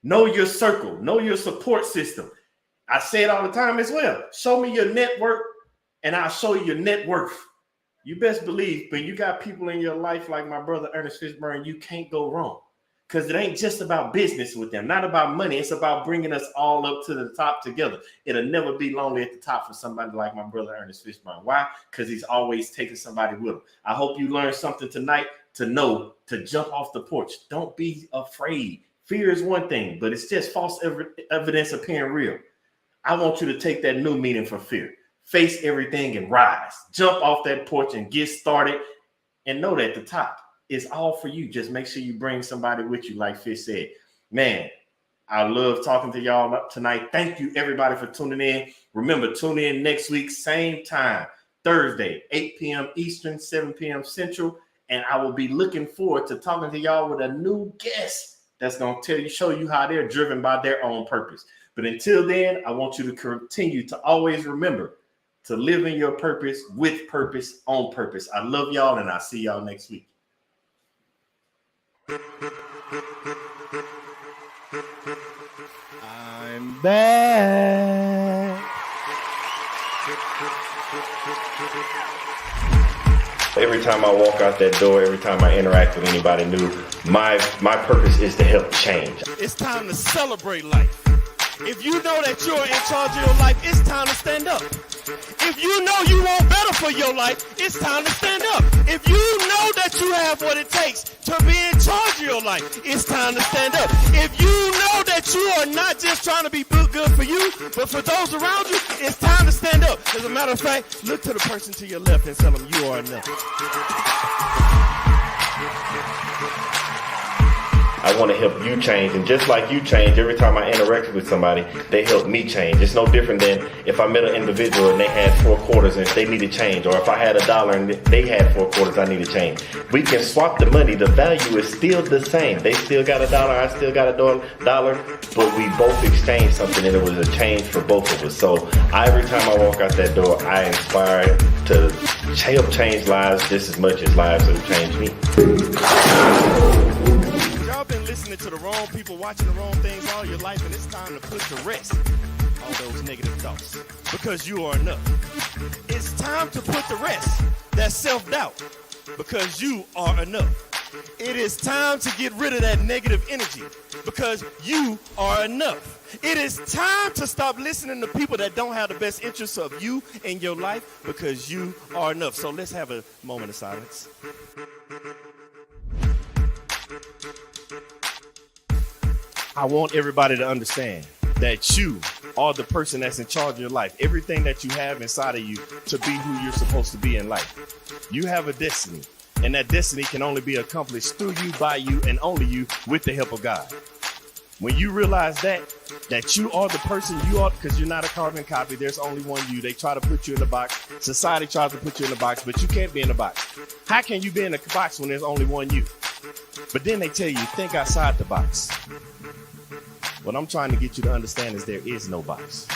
know your circle, know your support system. I say it all the time as well. Show me your network, and I'll show you your net worth. You best believe, when you got people in your life like my brother Ernest Fishburne, you can't go wrong, because it ain't just about business with them, not about money. It's about bringing us all up to the top together. It'll never be lonely at the top for somebody like my brother Ernest Fishburne. Why? Because he's always taking somebody with him. I hope you learned something tonight to know to jump off the porch. Don't be afraid. Fear is one thing, but it's just false evidence appearing real. I want you to take that new meaning for fear. Face everything and rise. Jump off that porch and get started, and know that the top is all for you. Just make sure you bring somebody with you, like Fish said. Man, I love talking to y'all tonight. Thank you, everybody, for tuning in. Remember, tune in next week, same time, Thursday, 8 p.m. Eastern, 7 p.m. Central, and I will be looking forward to talking to y'all with a new guest that's going to show you how they're driven by their own purpose. But until then, I want you to continue to always remember to live in your purpose, with purpose, on purpose. I love y'all, and I'll see y'all next week. I'm back. Every time I walk out that door, every time I interact with anybody new, my purpose is to help change. It's time to celebrate life. If you know that you're in charge of your life, it's time to stand up. If you know you want better for your life, it's time to stand up. If you know that you have what it takes to be in charge of your life, it's time to stand up. If you know that you are not just trying to be good for you, but for those around you, it's time to stand up. As a matter of fact, look to the person to your left and tell them you are enough. I want to help you change, and just like you change, every time I interact with somebody, they help me change. It's no different than if I met an individual and they had 4 quarters and they needed change, or if I had $1 and they had 4 quarters, I need to change. We can swap the money. The value is still the same. They still got $1, I still got $1, but we both exchanged something, and it was a change for both of us. So every time I walk out that door, I inspire to help change lives just as much as lives have changed me. Y'all been listening to the wrong people, watching the wrong things all your life, and it's time to put to rest all those negative thoughts, because you are enough. It's time to put to rest that self-doubt, because you are enough. It is time to get rid of that negative energy, because you are enough. It is time to stop listening to people that don't have the best interests of you in your life, because you are enough. So let's have a moment of silence. I want everybody to understand that you are the person that's in charge of your life. Everything that you have inside of you to be who you're supposed to be in life. You have a destiny, and that destiny can only be accomplished through you, by you, and only you, with the help of God. When you realize that you are the person you are, because you're not a carbon copy, there's only one you. They try to put you in a box. Society tries to put you in a box, but you can't be in a box. How can you be in a box when there's only one you? But then they tell you, think outside the box. What I'm trying to get you to understand is there is no box.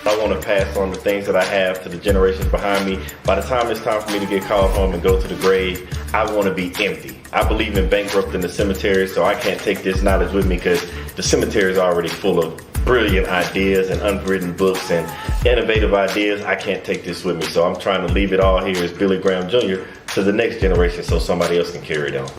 I want to pass on the things that I have to the generations behind me. By the time it's time for me to get called home and go to the grave, I want to be empty. I believe in bankrupting the cemetery, so I can't take this knowledge with me, because the cemetery is already full of brilliant ideas and unwritten books and innovative ideas. I can't take this with me, so I'm trying to leave it all here as Billy Graham Jr. to the next generation so somebody else can carry it on.